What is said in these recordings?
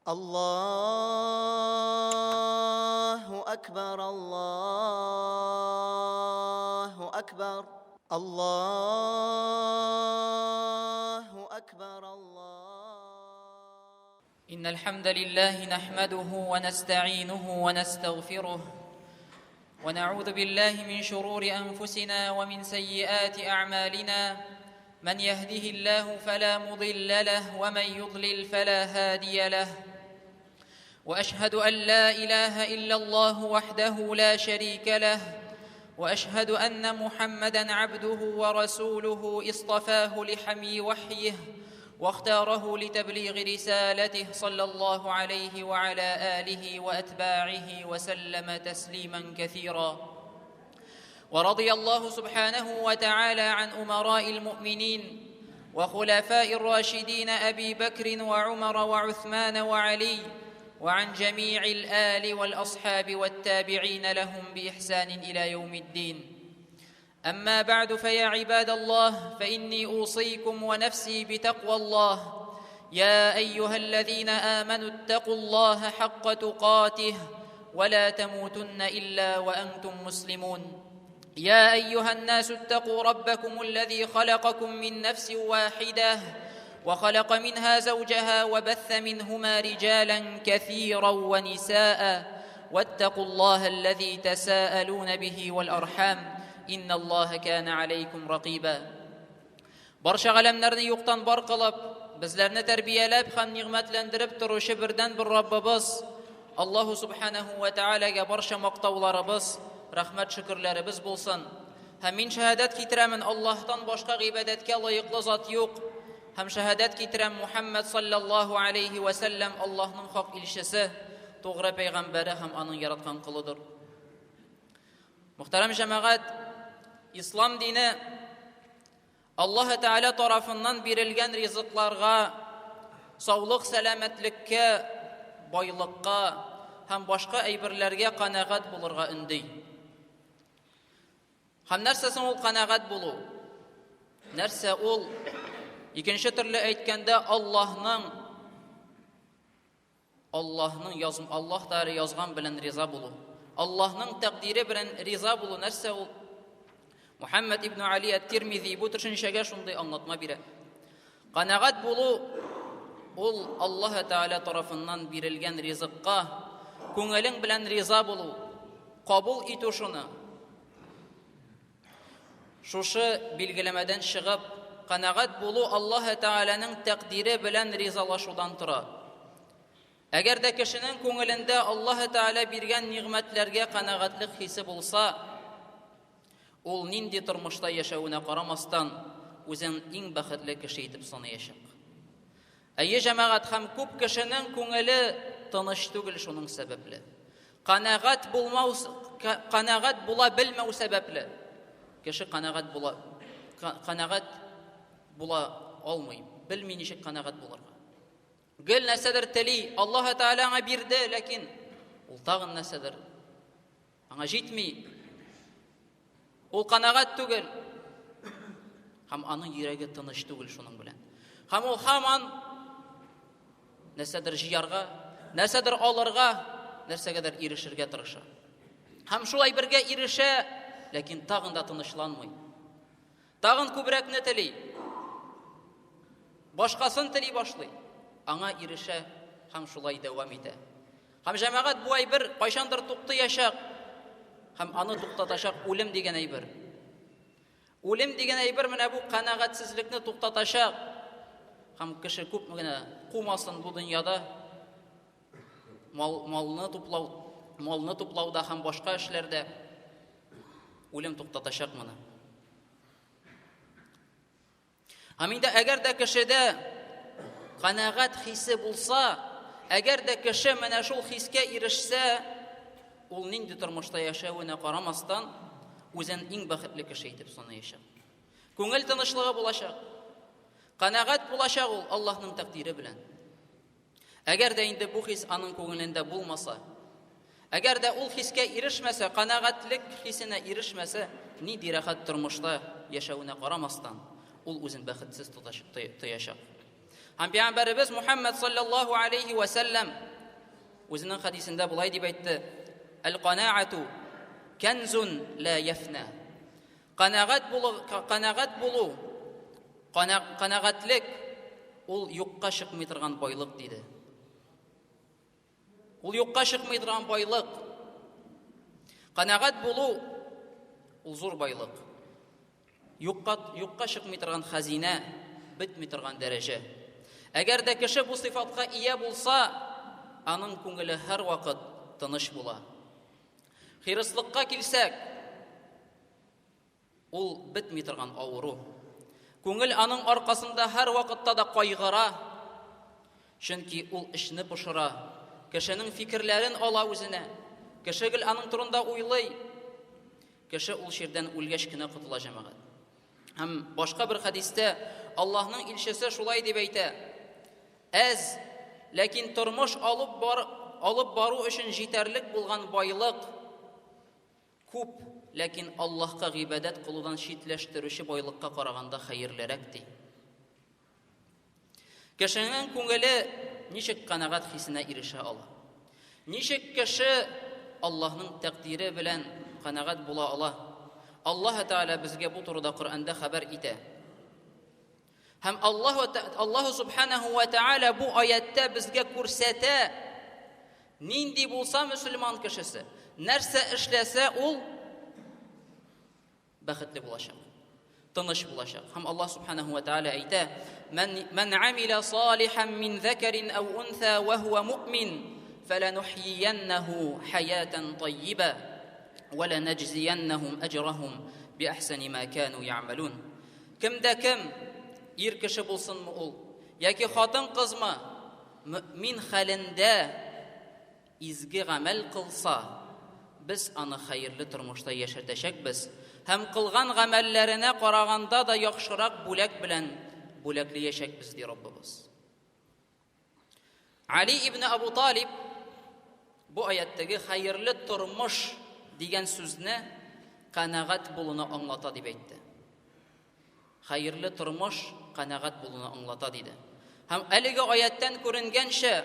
الله أكبر الله أكبر الله أكبر إن الحمد لله نحمده ونستعينه ونستغفره ونعوذ بالله من شرور أنفسنا ومن سيئات أعمالنا من يهده الله فلا مضل له ومن يضلل فلا هادي له وأشهد أن لا إله إلا الله وحده لا شريك له وأشهد أن محمدًا عبده ورسوله اصطفاه لحمي وحيه واختاره لتبليغ رسالته صلى الله عليه وعلى آله وأتباعه وسلم تسليمًا كثيرًا. ورضي الله سبحانه وتعالى عن أمراء المؤمنين وخلفاء الراشدين أبي بكر وعمر وعثمان وعلي وعن جميع الآل والأصحاب والتابعين لهم بإحسان إلى يوم الدين. أما بعد فيا عباد الله، فإني أوصيكم ونفسي بتقوى الله. يا أيها الذين آمنوا اتقوا الله حق تقاته ولا تموتن إلا وأنتم مسلمون. يا أيها الناس اتقوا ربكم الذي خلقكم من نفس واحدة وخلق منها زوجها وبث منهما رجالا كثيرا ونساء واتقوا الله الذي تساءلون به والأرحام إن الله كان عليكم رقيبا. Barcha alamlarni yo'qdan bor qilib, bizlarni tarbiyalab ham ne'matlantirib turuvchi birdan bir Robbimiz Alloh subhanahu va taolaga barcha maqtovlarimiz, rahmat shukrlarimiz bo'lsin. Hammin shahodat keltiraman Allohdan boshqa ibodatga loyiqli zot yo'q. Ham shahodat keltiram Muhammad sallallohu alayhi va sallam Allohning haq elchisi, to'g'ri payg'ambari ham uning yaratgan qulidir. Muhtaram jamoat, islom dini Alloh taolo tomonidan berilgan rizqlarga, sog'lik, salomatlikka, boylikka ham boshqa aybirlarga qanoat bo'lirga undi. Ham narsasi ul qanoat bo'lu. Narsa ul ikkinchi turli aytganda Allohning yozim, Alloh taolo yozgan bilan rizo bo'lu. Allohning taqdiri bilan rizo bo'lu. Narsa ul Muhammad ibn Ali at-Tirmizi bu tushunchaga shunday anlatma beradi. Qanoat bo'lu ul Alloh taolo tomonidan berilgan rizqqa ko'ngling bilan rizo bo'lu, qabul etishini. Şuşu bilgilamadan шығып, qanoat bo'lu Alloh taolaning taqdiri bilan rizolashudan turadi. Agar da kishining ko'nglida Alloh taolo bergan ne'matlarga qanoatlik hissi bo'lsa, ul nindi turmushda yashawuna qaramasdan o'zini eng baxtli kishi etib sanayacak. Ayyi jamoat ham ko'p kishining ko'ngli tinish tugul shuning sababli. Qanoat bo'la bilmau sababli. Kishi qanoat bo'la olmay, bilmay nechik qanoat bo'larga. Gil nasadir tili Alloh taolaga berdi, lekin ul tag'in nasadir anga yetmay. Ul qanoat tugul. Ham aning yuragi tinish tugul shuning bilan. Ham ul hamon nasadir jiyarga, nasadir olirga, narsagadir erishirga tirisha. Ham shulay birga erisha, lekin tag'in da tinishlanmay. Tag'in ko'brakni tili. Boshqasin tili boshlay. Anga erisha ham shulay davom etadi. Ham jamoat bu bir qachondir to'xta yashaq, ham ani to'xtatashaq o'lim degan ayber. O'lim degan ayber mana bu qanoatsizlikni to'xtatashaq. Ham kishi ko'pgina qo'masin bu dunyoda molni to'plovda ham boshqa ishlarda o'lim to'xtatashaq mana. Hamida agarda kishida qanoat hissi bo'lsa, agarda kishi mana shu hisga erishsa, uning turmushda yashawini qaramasdan o'zini eng baxtli kishi etib sanayacak. Ko'ngil tinchligi bo'lacak. Qanoat bo'lacak ul Allohning taqdiri bilan. Agarda endi bu his aning ko'nglida bo'lmasa, agarda ul hisga erishmasa, qanoatlik hissina erishmasa, ni dirahat turmushda yashawini qaramasdan ul o'zini baxtsiz tuyashaq. Һәм Пәйгамбәрбез Мухаммад саллаллаху алейхи ва саллям үзенең хадисендә булай дип әйтте: "Ал-канаату канзун ла яфна." Канагать булу, канагатлык ул юкка чыкмый торган байлык диде. Ул юкка чыкмый торган байлык. Канагать булу ул зур байлык. Юкка чыкмый торган хазина, битмий торган дәрәҗә. Әгәр дә кеше бу сыйфатка ия булса, аның күңеле һәр вакыт тыныч була. Хирыслыкка килсәк, ул битмий торган авыру. Күңел аның аркасында һәр вакытта да кайгыра, чөнки ул эшне пошыра, кешенең фикерләрен ала үзенә, кеше гел аның турында уйлый, кеше ул ширдән үлгәч кенә кутыла җәмәгать. Һәм башка бер хадистә Аллаһның илчесе шулай дип әйтә: "Әз, ләкин тормыш алып бару өчен җитәрлек булган байлык күп, ләкин Аллаһка гыйбадәт кылудан читләштерүче байлыкка караганда хәерлерәк" ди. Кешенең күңеле ничек канагать хисенә ирешә ала? Ничек кеше Аллаһның тәкъдире белән канагать була ала? Аллаһ Тәгалә безгә бу турыда Коръәндә хәбәр итә. Һәм Аллаһ Субханаһу ва Тәгалә бу аятта безгә күрсәтә, нинди булса мөселман кешесе, нәрсә эшләсә ул бәхетле булачак, тыныч булачак. Һәм Аллаһ Субханаһу ва Тәгалә әйтә: "Ман амила салихан мин закарин ау унса ва хуа муъмин, фаланухйияннаху хаятан таййиба, ва ланajziyanнахум аҗрахум биахсани ма кану яъмалун." Кемдә кем ир кеше булсынмы ул, яки хатын кызмы, мөмин хәлендә изге гамәл кылса, без аны хәерле тормышта яшәтәчәкбез. Һәм кылган гамәлләренә караганда да яхшырак бүләк белән бүләкләячәкбез ди Раббыбыз. Али ибн Абу Талиб бу аяттагы хәерле тормыш дигән сүзне канагать булуны аңлата дип әйтте. Хәерле тормыш канагать булуны аңлата диде. Һәм әлеге аяттан күренгәнчә,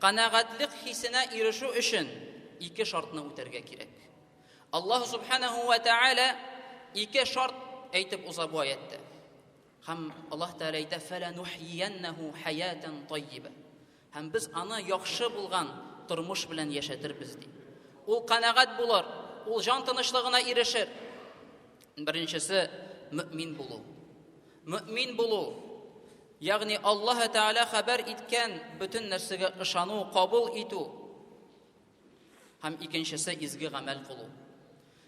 канагатлык хисенә ирешү өчен ике шартны үтәргә кирәк. Аллаһ Субханаһу ва Тәгалә ике шарт әйтеп уза бу аятта. Һәм Аллаһ Тәгалә әйтә: "Фаланухйияннаху хаятан таййиба." Һәм без аны яхшы булган тормыш белән яшәтербез ди. Ул канагать булыр, ул җан тынычлыгына ирешер. Беренчесе мөмин булу. Мөмин булу, ягъни Аллаһ Тәгалә хәбәр иткән бөтен нәрсәгә ышану, кабул итү. Һәм икенчесе изге гамәл кылу.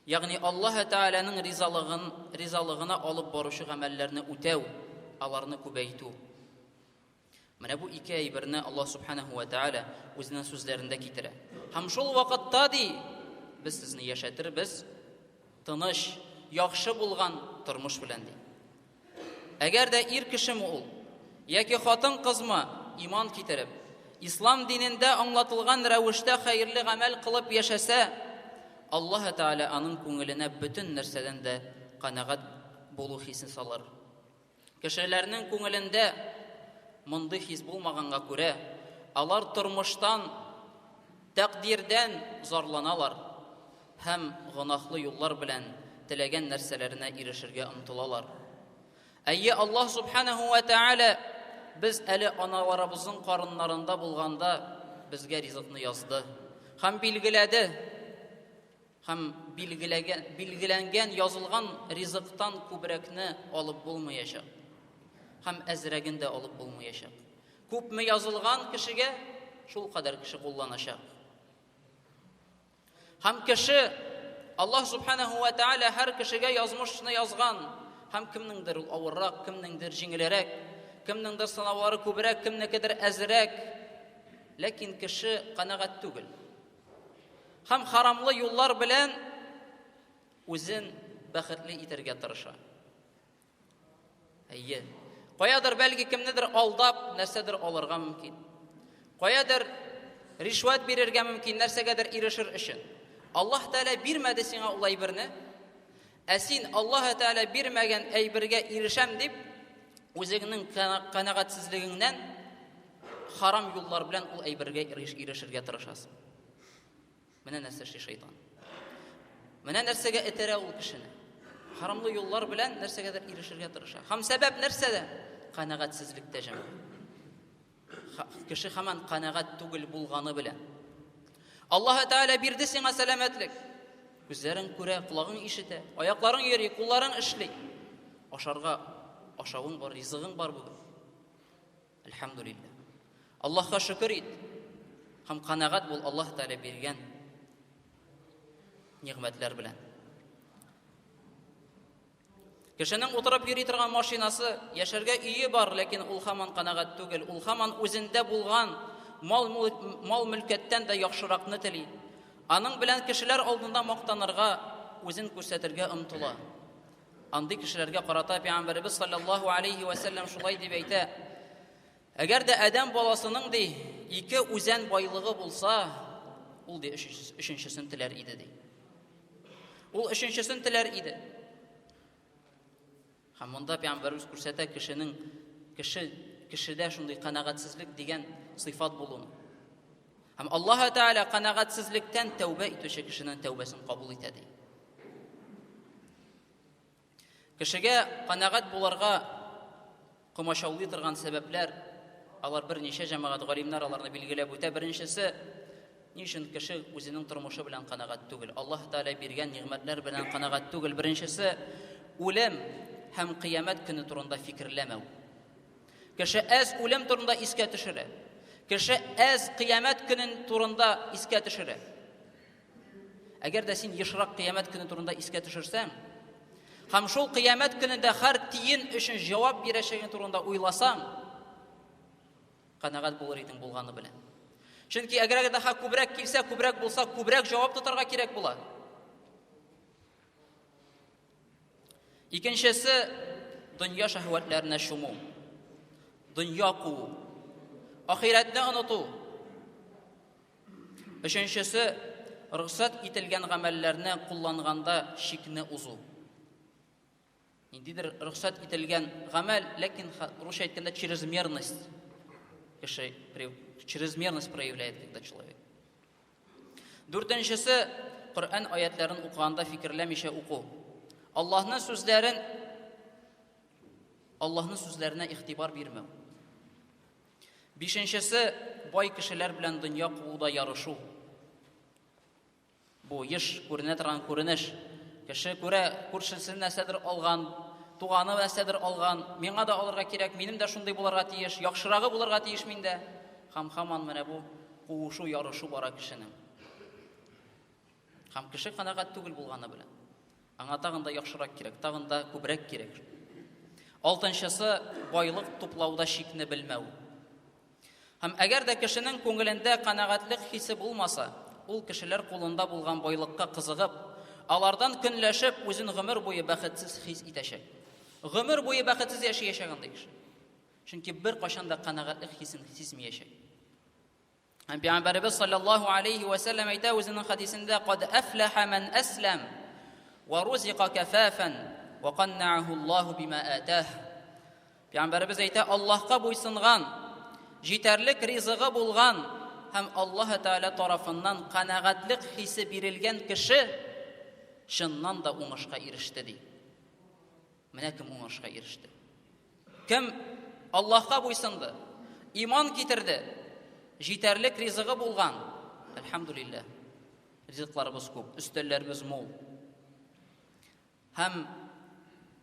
Ягъни Аллаһ Тәгаләнең ризалыгына алып баручы гамәлләрне үтәү, аларны күбәйтү. Менә бу ике әйберне Аллаһ Субханаһу ва Тәгалә үзенең сүзләрендә китерә. Һәм шул вакытта ди, без сезне яшәтербез тыныч, яхшы булган тормыш белән ди. Әгәр дә ир кешеме ул, яки хатын кызмы иман китереп, ислам динендә аңлатылган рәвештә хәерле гамәл кылып яшәсә, Аллаһ Тәгалә аның күңеленә бөтен нәрсәдән дә канагать булу хисен салыр. Кешеләрнең күңелендә мондый хис булмаганга күрә, алар тормыштан, тәкъдирдән зарланалар һәм гынахлы юллар белән теләгән нәрсәләренә ирешергә омтылалар. Әйе, Аллаһ Субханаһу ва Тәгалә без әле аналарыбызның карыннарында булганда безгә ризыкны язды һәм билгеләде. Һәм билгеләнгән, язылган ризыктан күбрәкне алып булмаячак. Һәм әзрәген дә алып булмаячак. Күпме язылган кешегә шул кадәр кеше кулланачак. Һәм кеше, Аллаһ Субханаһу ва Тәгалә һәр кешегә язмышны язган. Һәм кемнеңдер ул авыррак, кемнеңдер җиңелрәк, кемнеңдер сынаулары күбрәк, кемнекедер әзрәк. Ләкин кеше канагать түгел. Һәм харамлы юллар белән үзен бәхетле итәргә тырыша. Әйе, каядыр бәлки кемнедер алдап, нәрсәдер алырга мөмкин. Каядыр ришват бирергә мөмкин, нәрсәгәдер ирешер өчен. Аллаһ Тәгалә бирмәде сиңа ул әйберне. Син Аллаһ Тәгалә бирмәгән әйбергә ирешәм дип, үзеңнең канагатьсезлегеңнән харам юллар белән ул әйбергә ирешергә тырышасың. Менә нәрсә эшли шайтан. Менә нәрсәгә этерә ул кешене. Харамлы юллар белән нәрсәгәдер ирешергә тырыша. Һәм сәбәп нәрсәдә? Канагатьсезлектә җәмәгать. Кеше һаман канагать түгел булганы белән. Аллаһ Тәгалә бирде сиңа сәламәтлек. Күзләрең күрә, колагың ишетә, аякларың йөри, кулларың эшли. Ашарга ашавың бар, ризыгың бар бүген. Әлхәмдүлилләх. Аллаһка шөкер ит. Һәм канагать бул Аллаһ Тәгалә биргән ниғмәтләр белән. Кешенең утырып йөри торган машинасы, яшәргә өйе бар, ләкин ул һаман канагать түгел. Ул һаман үзендә булган мал-мөлкәттән дә яхшыракны тели. Аның белән кешеләр алдында мактанырга, үзен күрсәтергә омтыла. Андый кешеләргә карата Пәйгамбәрбез саллаллаһу алейхи ва саллям шулай дип әйтә: "Әгәр дә Адәм баласының ди ике үзән байлыгы булса, ул ди өченчесен теләр иде ди." Ул өченчесен теләр иде. Һәм монда Пәйгамбәрбез күрсәтә кешедә шундый канагатьсезлек дигән сыйфат булуын. Һәм Аллаһ Тәгалә канагатьсезлектән тәүбә итүче кешенең тәүбәсен кабул итә ди. Кешегә канагать буларга комачаулый торган сәбәпләр, алар берничә җәмәгать галимнәр аларны билгеләп үтә. Беренчесе, ни өчен кеше үзенең тормышы белән канагать түгел? Аллаһ Тәгалә биргән ниғмәтләр белән канагать түгел. Беренчесе, үлем һәм кыямәт көне турында фикерләмәү. Кеше әз үлем турында искә төшерә. Кеше әз кыямәт көнен турында искә төшерә. Әгәр дә син ешрак кыямәт көне турында искә төшерсәң, һәм шул кыямәт көнендә һәр тиен өчен җавап бирәчәгең турында уйласаң, канагать булыр идең булганы белән. Чөнки әгәр дә күбрәк килсә, күбрәк булса, күбрәк җавап тотарга кирәк була. Икенчесе, дөнья шәһвәтләренә шуму. Дөнья куу. Ахиратны оныту. Өченчесе, рөхсәт ителгән гамәлләрне кулланганда шикне узу. Ниндидер рөхсәт ителгән гамәл, ләкин русча әйткәндә чрезмерность. Кеше чрезмерность проявляет когда человек. Дүртенчесе, Коръән аятларын укыганда фикерләмичә уку. Аллаһның сүзләренә игътибар бирмәү. Бишенчесе, бай кешеләр белән дөнья кууда ярышу. Бу еш күренә торган күренеш. Кеше күрә, күршесен нәрсәдер алган, туганы нәрсәдер алган, миңа да алырга кирәк, минем дә шундый булырга тиеш, яхшырагы булырга тиеш миндә. Һәм менә бу куушу, ярышу бара кешенең. Һәм кеше канагать түгел булганы белән. Аңа тагын да яхшырак кирәк, тагын да күбрәк кирәк. Алтынчысы, байлык туплауда шикне белмәү. Һәм әгәр дә кешенең күңелендә канагатлык хисе булмаса, ул кешеләр кулында булган байлыкка кызыгып, алардан көнләшеп, үзен гомер буе бәхетсез хис итәчәк. Гомер буе бәхетсез яшәячәк андый кеше. Чөнки бер кашан да канагатлык хисен сизмәячәк. Һәм Пәйгамбәрбез саллаллаһу алейхи ва саллям әйтә үзенең хадисендә: "Кад афлаха ман аслам ва рузиqa кафафан ва qanna'ahu Аллаһу бима атах." Пәйгамбәрбез әйтә: "Аллаһка буйсынган, җитәрлек ризыгы булган һәм Аллаһ Тәгалә тарафыннан канагатлык хисе бирелгән кеше чыннан да уңышка иреште" ди. Менә кем уңышка иреште? Кем Аллаһка буйсынды, иман китерде, җитәрлек ризыгы булган. Әлхәмдүлилләх. Ризыкларыбыз күп, өстәлләребез мул. Һәм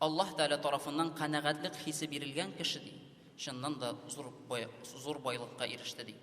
Аллаһ Тәгалә тарафыннан канагатлык хисе бирелгән кеше ди. Чыннан да зур байлыкка иреште ди.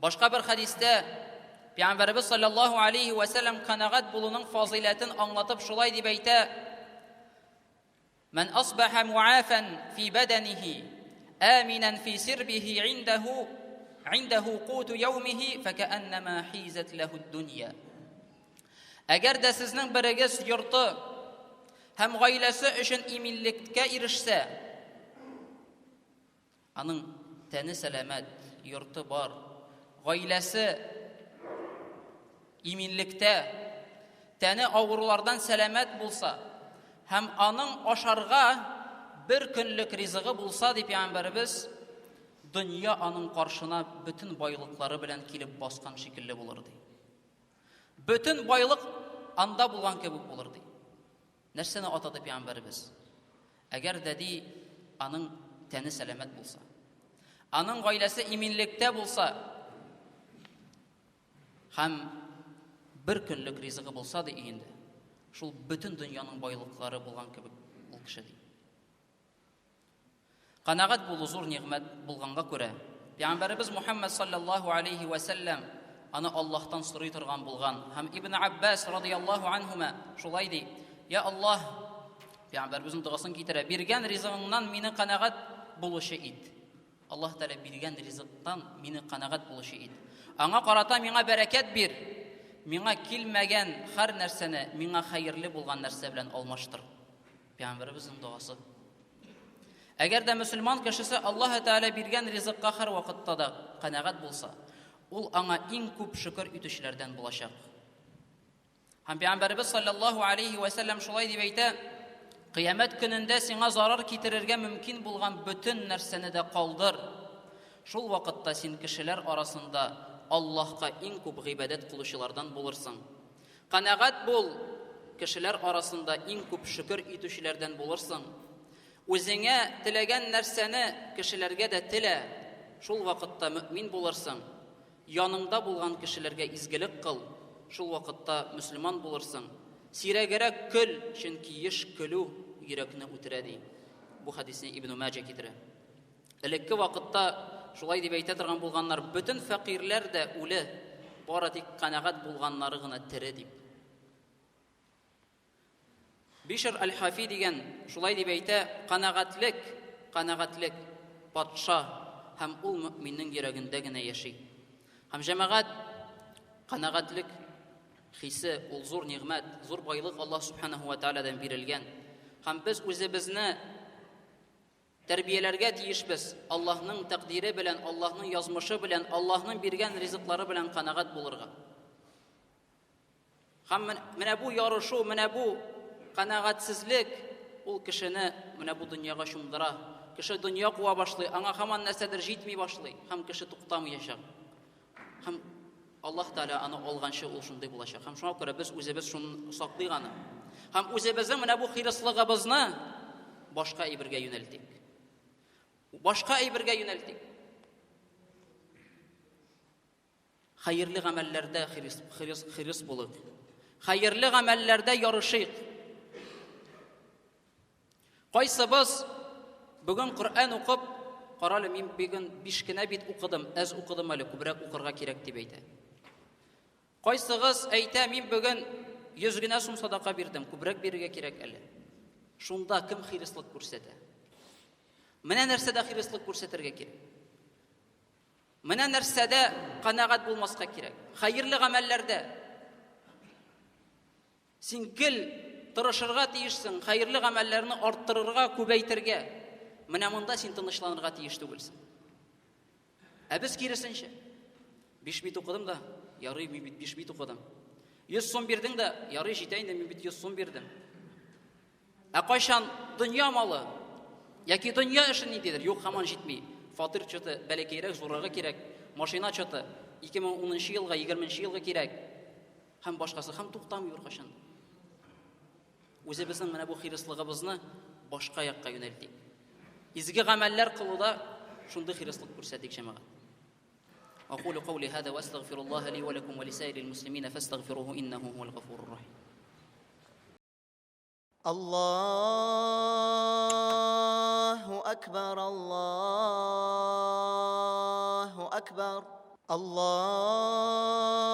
Башка бер хадистә Пәйгамбәрбез саллаллаһу алейхи ва саллям канагать булуның фазилатын аңлатып шулай дип әйтә: "Ман асбаха муафан фи бадanihi, аминан фи сирбиhi индаhu qut yawmihi, факаннама хизат лаху ад-дунья." Әгәр дә сезнең берегез йорты һәм гаиләсе өчен иминлеккә ирешсә, аның тәне сәламәт, йорты бар, гаиләсе иминлектә, тәне авырулардан сәламәт булса, һәм аның ашарга bir kөнлек ризыгы булса дип Пәйгамбәрбез, дөнья аның каршына bütün байлыклары белән килеп баскан шикелле булыр ди. Bütün байлык анда булган кебек булыр ди. Нәрсәне атады Пәйгамбәрбез? Әгәр дә ди аның тәне сәламәт булса, аның гаиләсе иминлектә булса, һәм bir көнлек ризыгы булса ди инде, шул bütün дөньяның байлыклары булган кебек ул кеше ди. Канагать булу зур ниғмәт булганга күрә, Пәйгамбәрбез Мухаммад саллаллаху алейхи ва саллям аны Аллаһтан сорый торган булган. Һәм Ибн Аббас радиллаһу анһума шулай ди: "Я Аллаһ, Пәйгамбәрбезнең дугасын китерә, биргән ризыгыңнан мине канагать булучы ит. Аллаһ Тәала биргән ризыктан мине канагать булучы ит. Аңа карата миңа бәрәкәт бир. Миңа килмәгән һәр нәрсәне миңа хәерле булган нәрсә белән алмаштыр." Пәйгамбәрбезнең дугасы. Әгәр дә мөселман кешесе Аллаһ Тәала биргән ризыкка һәр вакытта да канагать булса, ул аңа иң күп шөкер итүчеләрдән булачак. Һәм Пәйгамбәрбез саллаллаһу алейхи ва саллям шулай дип әйтә: "Кыямәт көнендә сиңа зарар китерергә мөмкин булган bütün нәрсәне дә калдыр. Шул вакытта син кешеләр арасында Аллаһка иң күп гыйбадәт кылучылардан булырсың. Канагать бул, кешеләр арасында иң күп шөкер итүчеләрдән булырсың. Үзеңә теләгән нәрсәне кешеләргә дә телә, шул вакытта мөмин булырсың. Яныңда булган кешеләргә изгелек кыл, шул вакытта мөселман булырсың. Сирәгәрәк көл, чөнки еш көлү йөрәкне үтерә" ди. Бу хадисне Ибн Маҗа китерә. Элекке вакытта шулай дип әйтә торган булганнар, bütün фәкыйрьләр дә үле, бары тик канагать булганнары гына тере дип. Бишр аль-Хафи дигән шулай дип әйтә: "Канагатлек патша һәм ул мөминнең йөрәгендә генә яши." Һәм җәмәгать, канагатлек хисе ул зур ниғмәт, зур байлык Аллаһ субханаһу ва тааладан бирелгән. Һәм без үзебезне тәрбияләргә тиешбез. Аллаһның тәкъдире белән, Аллаһның язмышы белән, Аллаһның биргән ризыклары белән канагать булырга. Һәм менә бу ярышу, менә бу канагатьсезлек ул кешене менә бу дөньяга шумдыра. Кеше дөнья куа башлый, аңа һаман нәрсәдер җитми башлый, һәм кеше туктамаячак. Һәм Аллаһ Тәала аны алганчы ул шундый булачак. Һәм шуңа күрә без үзебез шуны саклыйк аны. Һәм үзебезнең менә бу хирыслыгыбызны башка әйбергә юнәлтик. Башка әйбергә юнәлтик. Хәерле гамәлләрдә хирыс булык. Хәерле гамәлләрдә ярышыйк. Кайсыбыз бүген Коръән укып, каралы мин бүген 5 кенә бит укыдым, әз укыдым әле, күбрәк укырга кирәк дип әйтә. Кайсыгыз әйтә, мин бүген 100 генә сум садака бирдем, күбрәк бирергә кирәк әле. Шунда кем хирыслык күрсәтә? Менә нәрсәдә хирыслык күрсәтергә кирәк? Менә нәрсәдә канагать булмаска кирәк? Хәерле гамәлләрдә. Син гел тырышырга тиешсең, хәерле гамәлләрне арттырырга, күбәйтергә. Менә монда син тынычланырга тиеш түгелсең. Ә без киресенчә. 5 бит укыдым да, ярый, мин бит 5 бит укыдым. 100 сум бирдең дә, ярый, җитә инде, мин бит 100 сум бирдем. Ә кайчан дөнья малы, яки дөнья эше нидер, юк, һаман җитми. Фатир чыты бәләкәйрәк, зуррагы кирәк. Машина чыты 2010 елга, 20 елга кирәк. Һәм башкасы, һәм туктамый кайчан. Үзебезнең менә бу хирыслыгыбызны башка якка юнәлтик. Изге гамәлләр кылуда шундый хирыслык күрсәтик җәмәгать. أقول قولي هذا وأستغفر الله لي ولكم ولسائر المسلمين فاستغفروه إنه هو الغفور الرحيم. الله أكبر الله أكبر الله